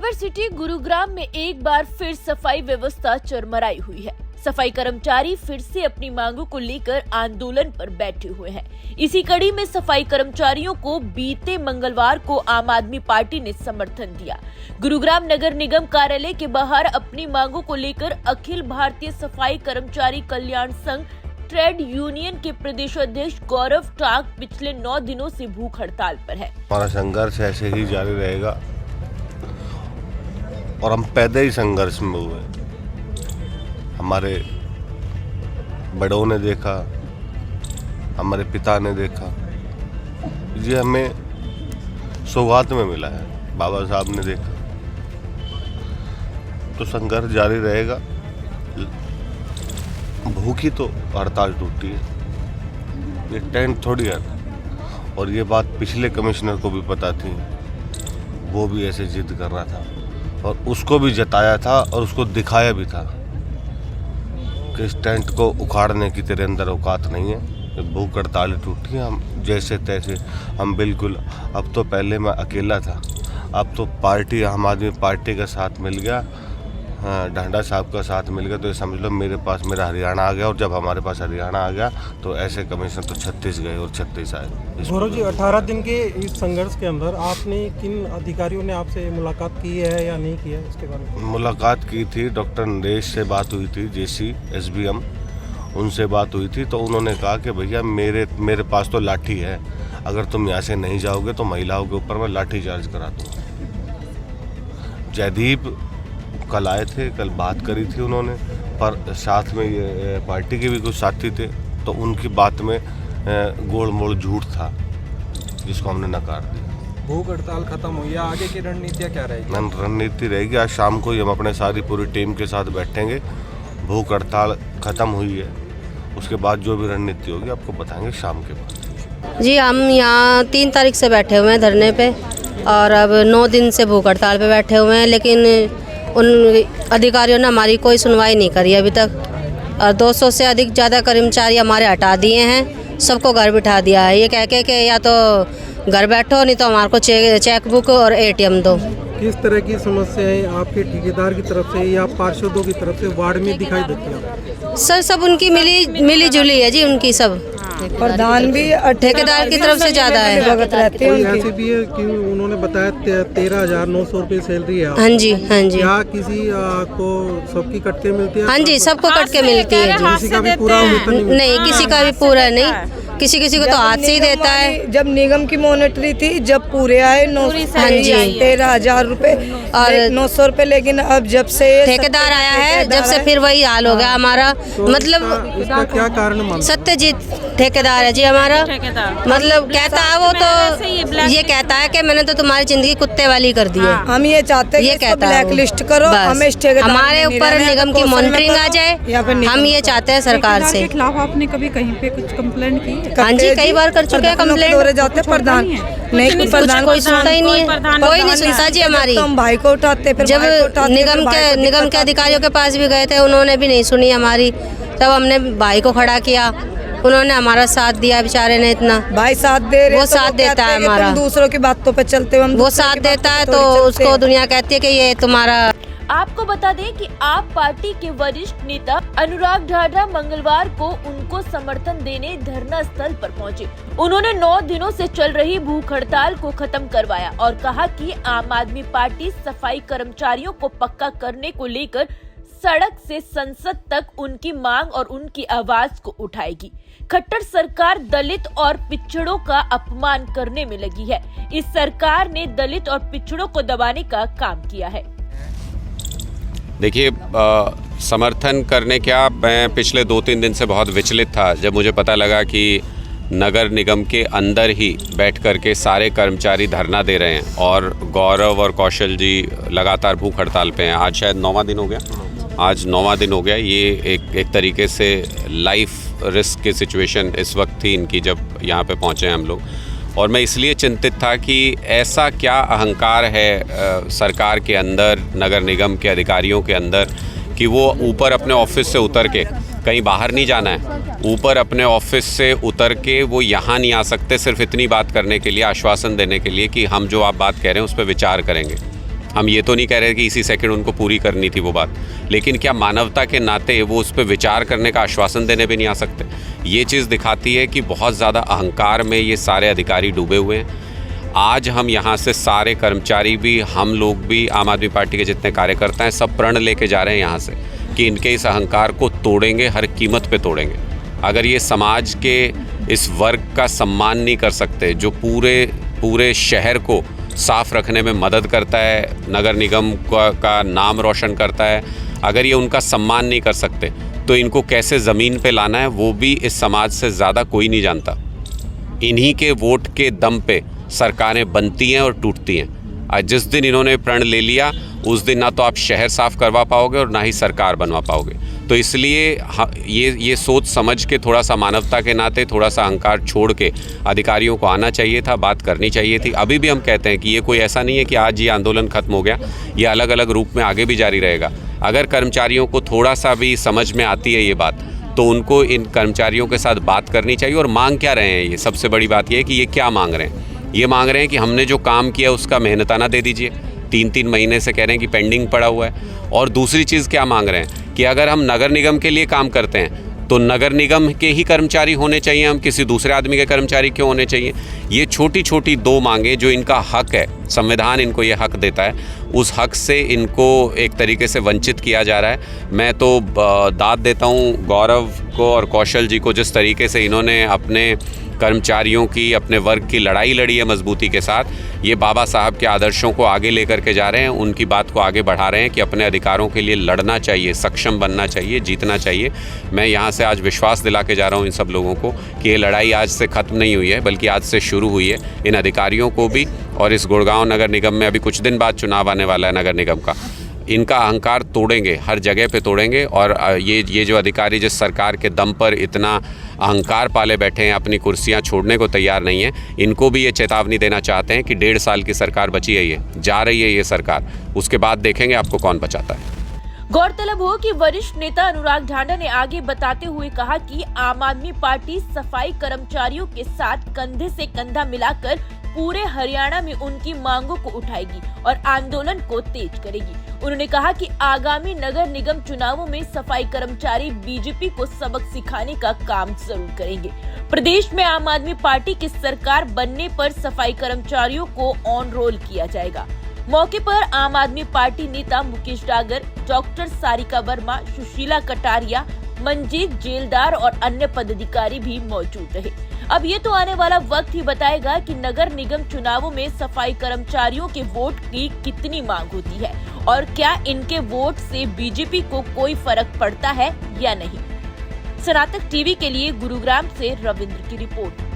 Cyber city Gurugram में एक बार फिर सफाई व्यवस्था चरमराई हुई है। सफाई कर्मचारी फिर से अपनी मांगों को लेकर आंदोलन पर बैठे हुए हैं। इसी कड़ी में सफाई कर्मचारियों को बीते मंगलवार को आम आदमी पार्टी ने समर्थन दिया। गुरुग्राम नगर निगम कार्यालय के बाहर अपनी मांगों को लेकर अखिल भारतीय सफाई कर्मचारी कल्याण संघ ट्रेड यूनियन के प्रदेश अध्यक्ष गौरव टाक पिछले 9 दिनों से भूख हड़ताल पर है। हमारा संघर्ष ऐसे ही जारी रहेगा और हम पैदे ही संघर्ष में हुए। हमारे बड़ों ने देखा, हमारे पिता ने देखा, ये हमें सौगात में मिला है, बाबा साहब ने देखा। तो संघर्ष जारी रहेगा। भूखी तो हड़ताल टूटी है, ये टेंट थोड़ी है। और ये बात पिछले कमिश्नर को भी पता थी, वो भी ऐसे जिद कर रहा था और उसको भी जताया था और उसको दिखाया भी था कि इस टेंट को उखाड़ने की तेरे अंदर औकात नहीं है। भूख हड़ताल टूटी है, हम जैसे तैसे हम बिल्कुल। अब तो पहले मैं अकेला था, अब तो पार्टी आम आदमी पार्टी का साथ मिल गया, ढांडा साहब का साथ मिल गया। तो ये समझ लो मेरे पास मेरा हरियाणा आ गया। और जब हमारे पास हरियाणा आ गया तो ऐसे कमिश्नर तो 36 गए और 36 आए। गौरव जी, 18 दिन के इस संघर्ष के अंदर आपने किन अधिकारियों ने आपसे मुलाकात की है या नहीं की है, इसके बारे में? मुलाकात की थी, डॉक्टर नरेश से बात हुई थी, जेसी SBM, उनसे बात हुई थी। तो उन्होंने कहा कि भैया मेरे पास तो लाठी है, अगर तुम यहाँ से नहीं जाओगे तो महिलाओं के ऊपर मैं लाठी चार्ज करा दूँगा। जयदीप कल आए थे, कल बात करी थी उन्होंने, पर साथ में ये पार्टी के भी कुछ साथी थे, तो उनकी बात में गोल मोड़ झूठ था, जिसको हमने नकार दिया। भूख हड़ताल खत्म हुई है, आगे की रणनीतियाँ क्या रहेगी? रणनीति रहेगी, आज शाम को ही हम अपने सारी पूरी टीम के साथ बैठेंगे। भूख हड़ताल खत्म हुई है, उसके बाद जो भी रणनीति होगी आपको बताएंगे शाम के बाद। जी, हम यहाँ 3 तारीख से बैठे हुए हैं धरने पे और अब 9 दिन से भूख हड़ताल पे बैठे हुए हैं, लेकिन उन अधिकारियों ने हमारी कोई सुनवाई नहीं करी अभी तक। और 200 से अधिक ज़्यादा कर्मचारी हमारे हटा दिए हैं, सबको घर बिठा दिया है, ये कह के कि या तो घर बैठो नहीं तो हमारे को चेक बुक और ATM दो। किस तरह की समस्याएं आपके ठेकेदार की तरफ से या पार्षदों की तरफ से वार्ड में दिखाई देती है? सर, सब उनकी मिली जुली है जी, उनकी सब। प्रधान भी ठेकेदार की तरफ से ज़्यादा है। भगत रहते कोई हैं ऐसे भी है कि उन्होंने बताया 13,900 रुपये सैलरी है। हाँ जी, हाँ जी। क्या किसी को सबकी कट के मिलती है? हाँ जी, सबको कट के मिलती है जी। किसी का भी पूरा होता नहीं, किसी का भी पूरा नहीं, किसी को तो हाथ से ही देता है। जब निगम की मॉनिटरी थी, जब पूरे आए 13,000 रुपए और 900 रुपए, लेकिन अब जब से ठेकेदार आया है, जब से फिर वही हाल हो गया हमारा। मतलब इसका क्या कारण मानते हैं? सत्यजीत ठेकेदार है जी हमारा। मतलब कहता है वो तो ये कहता है कि मैंने तो तुम्हारी जिंदगी कुत्ते वाली कर दी है। हम ये चाहते हैं कि ब्लैक लिस्ट करो, हमें हमारे ऊपर निगम की मॉनिटरिंग आ जाए, हम ये चाहते हैं सरकार से। खिलाफ आपने कभी कहीं पे कुछ कंप्लेंट की? हाँ जी, कई बार कर चुके हैं कंप्लेंट। जाते प्रधान नहीं, प्रधान कोई सुनता ही नहीं है, कोई नहीं सुनता जी हमारी। हम भाई को उठाते, फिर जब निगम के अधिकारियों के पास भी गए थे, उन्होंने भी नहीं सुनी हमारी। तब हमने भाई को खड़ा किया, उन्होंने हमारा साथ दिया, बेचारे ने इतना। भाई साथ दे रहे, वो साथ देता है हमारा, दूसरों की बातों पे चलते हुए वो साथ देता है, तो उसको दुनिया कहती है कि ये तुम्हारा। आपको बता दें कि आप पार्टी के वरिष्ठ नेता अनुराग ढाढा मंगलवार को उनको समर्थन देने धरना स्थल पर पहुंचे। उन्होंने 9 दिनों से चल रही भूख हड़ताल को खत्म करवाया और कहा कि आम आदमी पार्टी सफाई कर्मचारियों को पक्का करने को लेकर सड़क से संसद तक उनकी मांग और उनकी आवाज को उठाएगी। खट्टर सरकार दलित और पिछड़ों का अपमान करने में लगी है। इस सरकार ने दलित और पिछड़ों को दबाने का काम किया है। देखिए, समर्थन करने क्या, मैं पिछले 2-3 दिन से बहुत विचलित था जब मुझे पता लगा कि नगर निगम के अंदर ही बैठ कर के सारे कर्मचारी धरना दे रहे हैं और गौरव और कौशल जी लगातार भूख हड़ताल पे हैं। आज शायद 9वां दिन हो गया, आज 9वां दिन हो गया। ये एक तरीके से लाइफ रिस्क की सिचुएशन इस वक्त थी इनकी जब यहाँ पे पहुँचे हम लोग। और मैं इसलिए चिंतित था कि ऐसा क्या अहंकार है सरकार के अंदर, नगर निगम के अधिकारियों के अंदर, कि वो ऊपर अपने ऑफिस से उतर के, कहीं बाहर नहीं जाना है, ऊपर अपने ऑफिस से उतर के वो यहाँ नहीं आ सकते सिर्फ इतनी बात करने के लिए, आश्वासन देने के लिए कि हम जो आप बात कह रहे हैं उस पर विचार करेंगे। हम ये तो नहीं कह रहे कि इसी सेकंड उनको पूरी करनी थी वो बात, लेकिन क्या मानवता के नाते वो उस पर विचार करने का आश्वासन देने भी नहीं आ सकते? ये चीज़ दिखाती है कि बहुत ज़्यादा अहंकार में ये सारे अधिकारी डूबे हुए हैं। आज हम यहाँ से सारे कर्मचारी भी, हम लोग भी, आम आदमी पार्टी के जितने कार्यकर्ता हैं, सब प्रण लेके जा रहे हैं यहाँ से कि इनके इस अहंकार को तोड़ेंगे, हर कीमत पे तोड़ेंगे। अगर ये समाज के इस वर्ग का सम्मान नहीं कर सकते जो पूरे शहर को साफ रखने में मदद करता है, नगर निगम का नाम रोशन करता है, अगर ये उनका सम्मान नहीं कर सकते तो इनको कैसे ज़मीन पे लाना है वो भी इस समाज से ज़्यादा कोई नहीं जानता। इन्हीं के वोट के दम पे सरकारें बनती हैं और टूटती हैं। आज जिस दिन इन्होंने प्रण ले लिया उस दिन ना तो आप शहर साफ करवा पाओगे और ना ही सरकार बनवा पाओगे। तो इसलिए ये सोच समझ के, थोड़ा सा मानवता के नाते, थोड़ा सा अहंकार छोड़ के अधिकारियों को आना चाहिए था, बात करनी चाहिए थी। अभी भी हम कहते हैं कि ये कोई ऐसा नहीं है कि आज ये आंदोलन खत्म हो गया, ये अलग अलग रूप में आगे भी जारी रहेगा। अगर कर्मचारियों को थोड़ा सा भी समझ में आती है ये बात, तो उनको इन कर्मचारियों के साथ बात करनी चाहिए। और मांग क्या रहे हैं, ये सबसे बड़ी बात ये है कि ये क्या मांग रहे हैं। ये मांग रहे हैं कि हमने जो काम किया उसका मेहनताना दे दीजिए। 3-3 महीने से कह रहे हैं कि पेंडिंग पड़ा हुआ है। और दूसरी चीज़ क्या मांग रहे हैं कि अगर हम नगर निगम के लिए काम करते हैं तो नगर निगम के ही कर्मचारी होने चाहिए, हम किसी दूसरे आदमी के कर्मचारी क्यों होने चाहिए। ये छोटी छोटी 2 मांगें जो इनका हक है, संविधान इनको ये हक देता है, उस हक से इनको एक तरीके से वंचित किया जा रहा है। मैं तो दाद देता हूँ गौरव को और कौशल जी को, जिस तरीके से इन्होंने अपने कर्मचारियों की, अपने वर्ग की लड़ाई लड़ी है मजबूती के साथ। ये बाबा साहब के आदर्शों को आगे लेकर के जा रहे हैं, उनकी बात को आगे बढ़ा रहे हैं कि अपने अधिकारों के लिए लड़ना चाहिए, सक्षम बनना चाहिए, जीतना चाहिए। मैं यहाँ से आज विश्वास दिला के जा रहा हूँ इन सब लोगों को कि ये लड़ाई आज से ख़त्म नहीं हुई है, बल्कि आज से शुरू हुई है। इन अधिकारियों को भी, और इस गुड़गांव नगर निगम में अभी कुछ दिन बाद चुनाव आने वाला है नगर निगम का, इनका अहंकार तोड़ेंगे, हर जगह पे तोड़ेंगे। और ये जो अधिकारी जिस सरकार के दम पर इतना अहंकार पाले बैठे हैं, अपनी कुर्सियां छोड़ने को तैयार नहीं हैं, इनको भी ये चेतावनी देना चाहते हैं कि 1.5 साल की सरकार बची है, ये जा रही है ये सरकार, उसके बाद देखेंगे आपको कौन बचाता है। गौरतलब हो कि वरिष्ठ नेता अनुराग ढांडा ने आगे बताते हुए कहा कि आम आदमी पार्टी सफाई कर्मचारियों के साथ कंधे से कंधा मिलाकर पूरे हरियाणा में उनकी मांगों को उठाएगी और आंदोलन को तेज करेगी। उन्होंने कहा कि आगामी नगर निगम चुनावों में सफाई कर्मचारी बीजेपी को सबक सिखाने का काम जरूर करेंगे। प्रदेश में आम आदमी पार्टी की सरकार बनने पर सफाई कर्मचारियों को ऑन रोल किया जाएगा। मौके पर आम आदमी पार्टी नेता मुकेश डागर, डॉक्टर सारिका वर्मा, सुशीला कटारिया, मंजीत जेलदार और अन्य पदाधिकारी भी मौजूद रहे। अब ये तो आने वाला वक्त ही बताएगा कि नगर निगम चुनावों में सफाई कर्मचारियों के वोट की कितनी मांग होती है और क्या इनके वोट से बीजेपी को कोई फर्क पड़ता है या नहीं। सनातक टीवी के लिए गुरुग्राम से रविंद्र की रिपोर्ट।